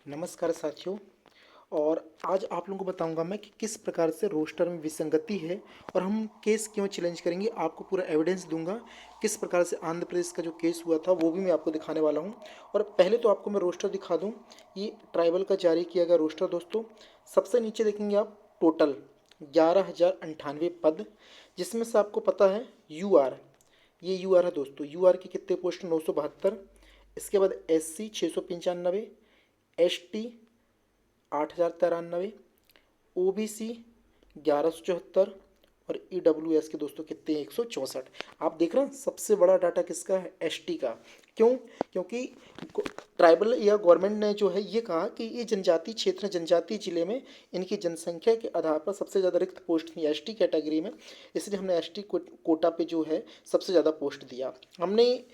नमस्कार साथियों। और आज आप लोगों को बताऊंगा मैं कि किस प्रकार से रोस्टर में विसंगति है और हम केस क्यों चैलेंज करेंगे। आपको पूरा एविडेंस दूंगा किस प्रकार से आंध्र प्रदेश का जो केस हुआ था वो भी मैं आपको दिखाने वाला हूं। और पहले तो आपको मैं रोस्टर दिखा दूं। ये ट्राइबल का जारी किया गया रोस्टर दोस्तों। सबसे नीचे देखेंगे आप टोटल 11,098 पद, जिसमें से आपको पता है यू आर, ये यू आर है दोस्तों। यू आर की कितने पोस्ट? 972। इसके बाद S C 695, S T 8,093, O B C 1174 और ई डब्ल्यू एस के दोस्तों कितने हैं? 164। आप देख रहे हैं सबसे बड़ा डाटा किसका है? एस टी का। क्यों? क्योंकि ट्राइबल या गवर्नमेंट ने जो है ये कहा कि ये जनजातीय क्षेत्र, जनजातीय जिले में इनकी जनसंख्या के आधार पर सबसे ज़्यादा रिक्त पोस्ट थी एस टी कैटेगरी में, इसलिए हमने एस टी कोटा पे जो है सबसे ज़्यादा पोस्ट दिया। हमने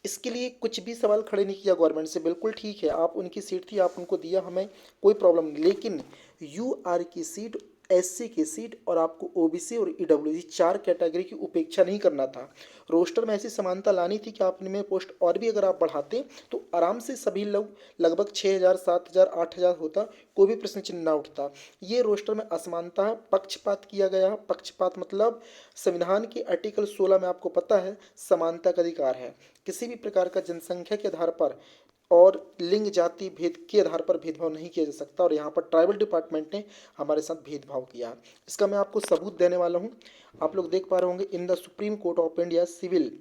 इसके लिए कुछ भी सवाल खड़े नहीं किया गवर्नमेंट से। बिल्कुल ठीक है, आप उनकी सीट थी, आप उनको दिया, हमें कोई प्रॉब्लम नहीं। लेकिन यू आर की सीट, एस सी की सीट और आपको ओ बी सी और ई डब्ल्यू सी चार कैटेगरी की उपेक्षा नहीं करना था। रोस्टर में ऐसी समानता लानी थी कि आपने में पोस्ट और भी अगर आप बढ़ाते तो आराम से सभी लोग लगभग 6,000, 7,000, 8,000 होता, कोई भी प्रश्न चिन्ह ना उठता। ये रोस्टर में असमानता है, पक्षपात किया गया है। पक्षपात मतलब संविधान के आर्टिकल 16 में आपको पता है समानता का अधिकार है। किसी भी प्रकार का जनसंख्या के आधार पर और लिंग जाति भेद के आधार पर भेदभाव नहीं किया जा सकता, और यहाँ पर ट्राइबल डिपार्टमेंट ने हमारे साथ भेदभाव किया है। इसका मैं आपको सबूत देने वाला हूँ। आप लोग देख पा रहे होंगे in the Supreme Court of India civil,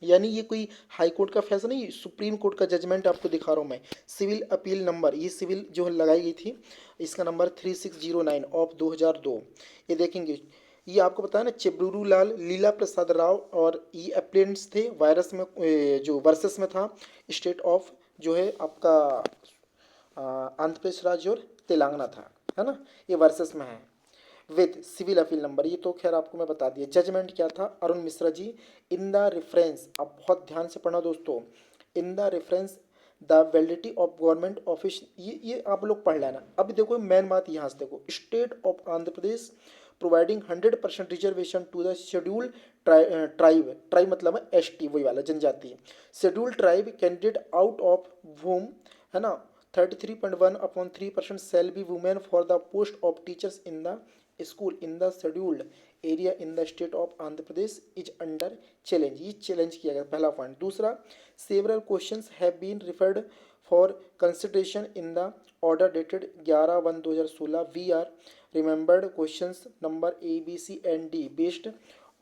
यानी ये कोई हाई कोर्ट का फैसला नहीं, सुप्रीम कोर्ट का जजमेंट आपको दिखा रहा हूँ मैं। सिविल अपील नंबर, ये सिविल जो लगाई गई थी इसका नंबर 3609 ऑफ 2002। ये देखेंगे, ये आपको बताया ना चिबरूरू लाल लीला प्रसाद राव, और ये अप्लेंट्स थे वायरस में जो वर्सेस में था स्टेट ऑफ जो है आपका आंध्र प्रदेश राज्य और तेलंगाना था, है ना। ये वर्सेस में है विद सिविल अपील नंबर। ये तो खैर आपको मैं बता दिया। जजमेंट क्या था? Arun Mishra ji in the reference, अब बहुत ध्यान से पढ़ना दोस्तों, in the reference the validity of government office, ये आप लोग पढ़ लेना। अब देखो मेन बात यहाँ से देखो, state of Andhra Pradesh providing 100% reservation to the schedule tribe, tribe मतलब है एस टी, वही वाला जनजाति, schedule tribe candidate out of whom, है ना, 33.1/3% shall be women for the post of teachers in the school in the scheduled area in the state of Andhra Pradesh is under challenge। ये challenge किया गया, पहला point. दूसरा, several questions have been referred for consideration in the order dated 11/1/2016। we are remembered questions number A B C and D based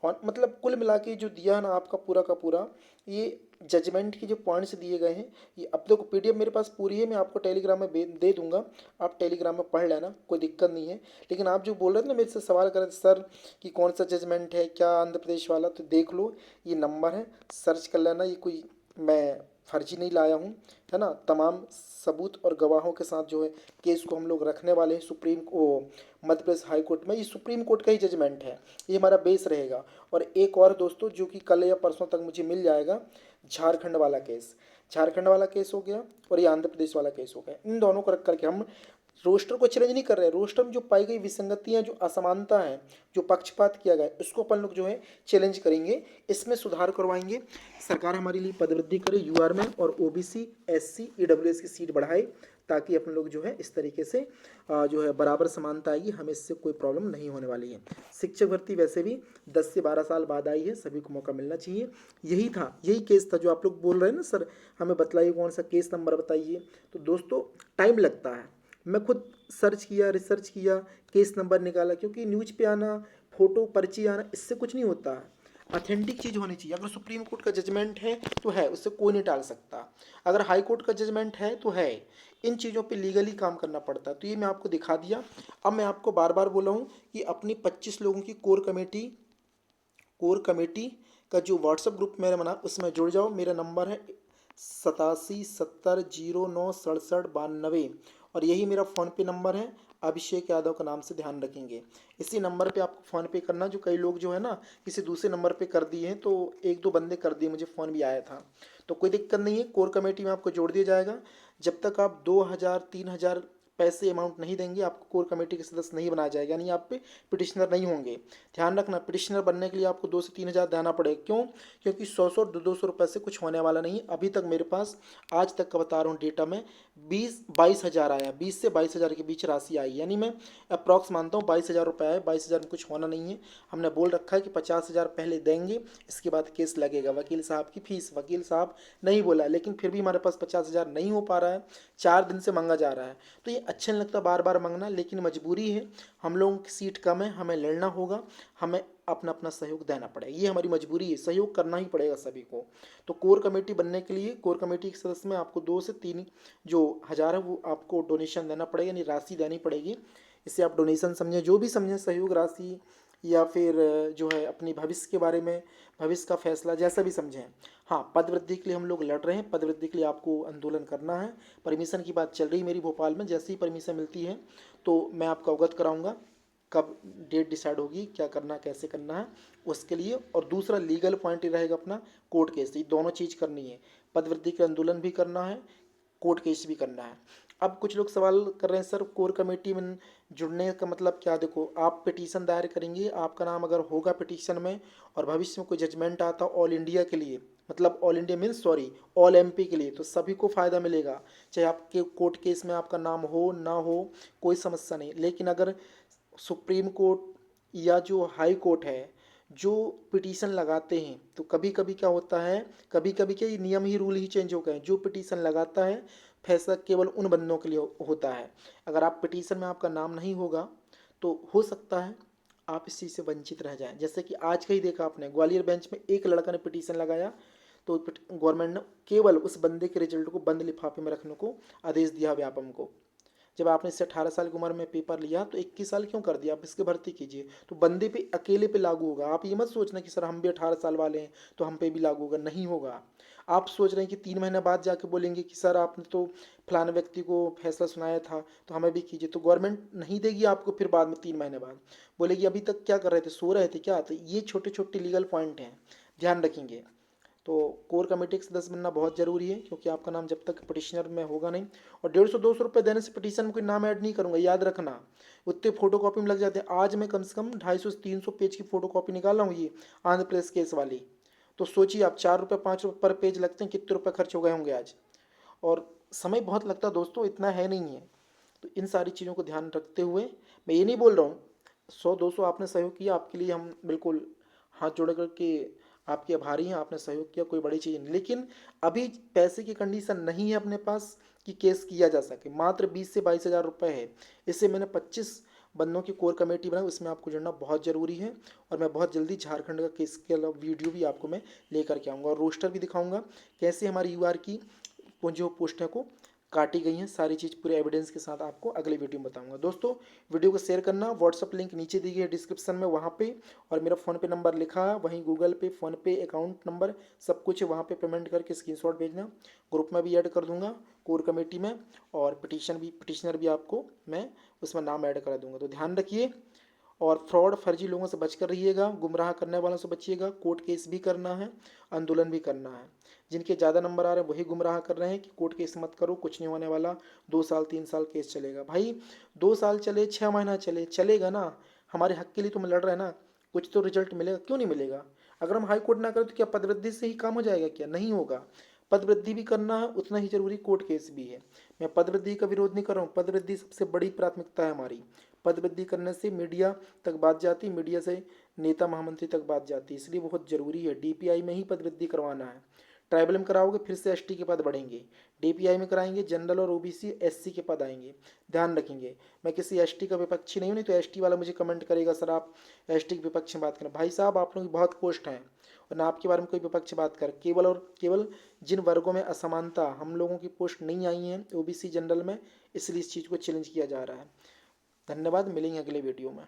on, मतलब कुल मिला के जो दिया है ना आपका पूरा का पूरा, ये जजमेंट के जो पॉइंट्स दिए गए हैं, ये अब देखो पीडीएफ मेरे पास पूरी है, मैं आपको टेलीग्राम में दे दूंगा, आप टेलीग्राम में पढ़ लेना, कोई दिक्कत नहीं है। लेकिन आप जो बोल रहे थे ना मेरे से सवाल कर रहे थे सर कि कौन सा जजमेंट है क्या आंध्र प्रदेश वाला, तो देख लो ये नंबर है, सर्च कर लेना। ये कोई मैं फर्जी नहीं लाया हूँ, है ना। तमाम सबूत और गवाहों के साथ जो है केस को हम लोग रखने वाले हैं सुप्रीम को मध्य प्रदेश हाई कोर्ट में। ये सुप्रीम कोर्ट का ही जजमेंट है, ये हमारा बेस रहेगा। और एक और दोस्तों जो कि कल या परसों तक मुझे मिल जाएगा, झारखंड वाला केस, झारखंड वाला केस हो गया और ये आंध्र प्रदेश वाला केस हो गया। इन दोनों को रख करके हम रोस्टर को चैलेंज नहीं कर रहे हैं। रोस्टर में जो पाई गई विसंगतियां, जो असमानता है, जो पक्षपात किया गया, इसको अपन लोग जो है चैलेंज करेंगे, इसमें सुधार करवाएंगे। सरकार हमारे लिए पदवृद्धि करे यूआर में, और ओबीसी एससी ईडब्ल्यूएस की सीट बढ़ाए, ताकि अपन लोग जो है इस तरीके से जो है बराबर समानता आएगी, हमें इससे कोई प्रॉब्लम नहीं होने वाली है। शिक्षक भर्ती वैसे भी 10 से 12 साल बाद आई है, सभी को मौका मिलना चाहिए। यही था, यही केस था जो आप लोग बोल रहे हैं ना सर हमें बतलाइए कौन सा केस नंबर बताइए। तो दोस्तों टाइम लगता है, मैं खुद सर्च किया, रिसर्च किया, केस नंबर निकाला, क्योंकि न्यूज पे आना, फोटो पर्ची आना, इससे कुछ नहीं होता है। ऑथेंटिक चीज़ होनी चाहिए। अगर सुप्रीम कोर्ट का जजमेंट है तो है, उससे कोई नहीं टाल सकता। अगर हाई कोर्ट का जजमेंट है तो है। इन चीज़ों पे लीगली काम करना पड़ता है। तो ये मैं आपको दिखा दिया। अब मैं आपको बार बार बोला हूँ कि अपनी 25 लोगों की कोर कमेटी का जो व्हाट्सएप ग्रुप मेरा बना उसमें जुड़ जाओ। मेरा नंबर है 8770096792, और यही मेरा फ़ोनपे नंबर है। अभिषेक यादव का नाम से ध्यान रखेंगे। इसी नंबर पे आपको फ़ोनपे करना। जो कई लोग जो है ना किसी दूसरे नंबर पे कर दिए हैं, तो एक दो बंदे कर दिए, मुझे फ़ोन भी आया था। तो कोई दिक्कत नहीं है, कोर कमेटी में आपको जोड़ दिया जाएगा। जब तक आप 2,000 3,000 पैसे अमाउंट नहीं देंगे आपको कोर कमेटी के सदस्य नहीं बनाया जाएगा, यानी आप पे पिटिशनर नहीं होंगे। ध्यान रखना, पिटिशनर बनने के लिए आपको 2 से 3 हज़ार देना पड़ेगा। क्यों? क्योंकि 100 200 रुपये से कुछ होने वाला नहीं। अभी तक मेरे पास आज तक का बता रहा हूँ डेटा में 22 हज़ार आया, 20 से 22 हज़ार के बीच राशि आई, यानी मैं अप्रॉक्स मानता हूँ 22 हज़ार रुपये आए। 22 हज़ार में कुछ होना नहीं है। हमने बोल रखा है कि 50 हज़ार पहले देंगे, इसके बाद केस लगेगा। वकील साहब की फीस वकील साहब नहीं बोला, लेकिन फिर भी हमारे पास 50 हज़ार नहीं हो पा रहा है, 4 दिन से मांगा जा रहा है। तो ये अच्छा नहीं लगता बार बार मांगना, लेकिन मजबूरी है, हम लोगों की सीट कम है, हमें लड़ना होगा, हमें अपना अपना सहयोग देना पड़ेगा, ये हमारी मजबूरी है, सहयोग करना ही पड़ेगा सभी को। तो कोर कमेटी बनने के लिए कोर कमेटी के सदस्य में आपको 2 से 3 जो हज़ार है वो आपको डोनेशन देना पड़ेगा, यानी राशि देनी पड़ेगी। इसे आप डोनेशन समझें, जो भी समझें, सहयोग राशि या फिर जो है अपनी भविष्य के बारे में, भविष्य का फैसला, जैसा भी समझें। हाँ, पद वृद्धि के लिए हम लोग लड़ रहे हैं, पद वृद्धि के लिए आपको आंदोलन करना है। परमिशन की बात चल रही है मेरी भोपाल में, जैसे ही परमिशन मिलती है तो मैं आपको अवगत कराऊंगा कब डेट डिसाइड होगी, क्या करना कैसे करना है उसके लिए। और दूसरा लीगल पॉइंट ही रहेगा अपना कोर्ट केस, ये दोनों चीज़ करनी है, पद वृद्धि के आंदोलन भी करना है, कोर्ट केस भी करना है। अब कुछ लोग सवाल कर रहे हैं सर कोर कमेटी में जुड़ने का मतलब क्या? देखो, आप पिटीशन दायर करेंगे, आपका नाम अगर होगा पिटीशन में और भविष्य में कोई जजमेंट आता ऑल इंडिया के लिए, मतलब all India means sorry all MP के लिए, तो सभी को फ़ायदा मिलेगा। चाहे आपके कोर्ट केस में आपका नाम हो ना हो, कोई समस्या नहीं। लेकिन अगर सुप्रीम कोर्ट या जो हाई कोर्ट है जो पिटीशन लगाते हैं, तो कभी कभी क्या होता है, कभी कभी क्या ये नियम ही रूल ही चेंज हो गए। जो पिटीशन लगाता है फैसला केवल उन बंदों के लिए होता है। अगर आप पिटीशन में आपका नाम नहीं होगा तो हो सकता है आप इस चीज़ से वंचित रह जाएं। जैसे कि आज का ही देखा आपने, ग्वालियर बेंच में एक लड़का ने पिटीशन लगाया तो गवर्नमेंट ने केवल उस बंदे के रिजल्ट को बंद लिफाफे में रखने को आदेश दिया व्यापम को। जब आपने इससे 18 साल की उम्र में पेपर लिया तो 21 साल क्यों कर दिया? आप इसके भर्ती कीजिए, तो बंदे पे अकेले पे लागू होगा। आप ये मत सोचना कि सर हम भी 18 साल वाले हैं तो हम पे भी लागू होगा, नहीं होगा। आप सोच रहे हैं कि 3 महीने बाद जाके बोलेंगे कि सर आपने तो फलाने व्यक्ति को फैसला सुनाया था तो हमें भी कीजिए, तो गवर्नमेंट नहीं देगी आपको। फिर बाद में 3 महीने बाद बोलेगी अभी तक क्या कर रहे थे, सो रहे थे क्या? तो ये छोटे छोटे लीगल पॉइंट हैं, ध्यान रखेंगे। तो कोर कमेटी के सदस्य बनना बहुत ज़रूरी है, क्योंकि आपका नाम जब तक पिटिशनर में होगा नहीं। और 150-200 रुपये देने से पिटीशन में कोई नाम ऐड नहीं करूँगा, याद रखना। उतने फोटो कॉपी में लग जाते हैं। आज मैं कम से कम 250 से 300 पेज की फ़ोटो कॉपी निकाल रहा हूँ, ये आंध्र प्रदेश केस वाली। तो सोचिए आप 4 रुपये 5 रुपये पर पेज लगते हैं, कितने रुपये खर्च हो गए होंगे आज। और समय बहुत लगता है दोस्तों, इतना है नहीं है। तो इन सारी चीज़ों को ध्यान रखते हुए मैं ये नहीं बोल रहा हूँ 100-200 आपने सहयोग किया, आपके लिए हम बिल्कुल हाथ जोड़ करके आपके आभारी हैं, आपने सहयोग किया, कोई बड़ी चीज़ नहीं। लेकिन अभी पैसे की कंडीशन नहीं है अपने पास कि केस किया जा सके। मात्र 20 से 22 हज़ार रुपये है। इससे मैंने 25 बंदों की कोर कमेटी बनाई, उसमें आपको जुड़ना बहुत ज़रूरी है। और मैं बहुत जल्दी झारखंड का केस के वीडियो भी आपको मैं लेकर के आऊँगा और रोस्टर भी दिखाऊँगा कैसे हमारी यूआर की जो पोस्टें को काटी गई हैं। सारी चीज़ पूरे एविडेंस के साथ आपको अगले वीडियो में बताऊंगा। दोस्तों, वीडियो को शेयर करना, व्हाट्सअप लिंक नीचे दी गई है डिस्क्रिप्शन में वहाँ पे, और मेरा फ़ोनपे नंबर लिखा है वहीं, गूगल पे, फ़ोनपे, अकाउंट नंबर सब कुछ है वहाँ पे। पेमेंट करके स्क्रीनशॉट भेजना। ग्रुप में भी ऐड कर दूंगा कोर कमेटी में, और पिटिशनर भी आपको मैं उसमें नाम ऐड करा दूंगा। तो ध्यान रखिए और फ्रॉड फर्जी लोगों से बचकर रहिएगा, गुमराह करने वालों से बचिएगा। कोर्ट केस भी करना है, आंदोलन भी करना है। जिनके ज़्यादा नंबर आ रहे हैं वही गुमराह कर रहे हैं कि कोर्ट केस मत करो, कुछ नहीं होने वाला, 2 साल 3 साल केस चलेगा। भाई 2 साल चले, 6 महीना चले, चलेगा ना, हमारे हक के लिए तुम लड़ रहे हैं ना, कुछ तो रिजल्ट मिलेगा, क्यों नहीं मिलेगा? अगर हम हाई कोर्ट ना करें तो क्या पदवृद्धि से ही काम हो जाएगा? क्या नहीं होगा। पदवृद्धि भी करना है, उतना ही जरूरी कोर्ट केस भी है। मैं पदवृद्धि का विरोध नहीं कर रहा हूँ, पदवृद्धि सबसे बड़ी प्राथमिकता है हमारी। पदवृद्धि करने से मीडिया तक बात जाती, मीडिया से नेता महामंत्री तक बात जाती, इसलिए बहुत ज़रूरी है। डीपीआई में ही पदवृद्धि करवाना है। ट्राइबल में कराओगे फिर से एसटी के पद बढ़ेंगे, डीपीआई में कराएंगे जनरल और ओबीसी एससी के पद आएंगे। ध्यान रखेंगे, मैं किसी एसटी का विपक्षी नहीं हूँ, नहीं तो एसटी वाला मुझे कमेंट करेगा सर आप एसटी के विपक्ष में बात करें। भाई साहब, आप लोगों की बहुत पोस्ट हैं और ना आपके बारे में कोई विपक्ष बात कर। केवल और केवल जिन वर्गों में असमानता, हम लोगों की पोस्ट नहीं आई हैं ओबीसी जनरल में, इसलिए इस चीज़ को चैलेंज किया जा रहा है। धन्यवाद, मिलेंगे अगले वीडियो में।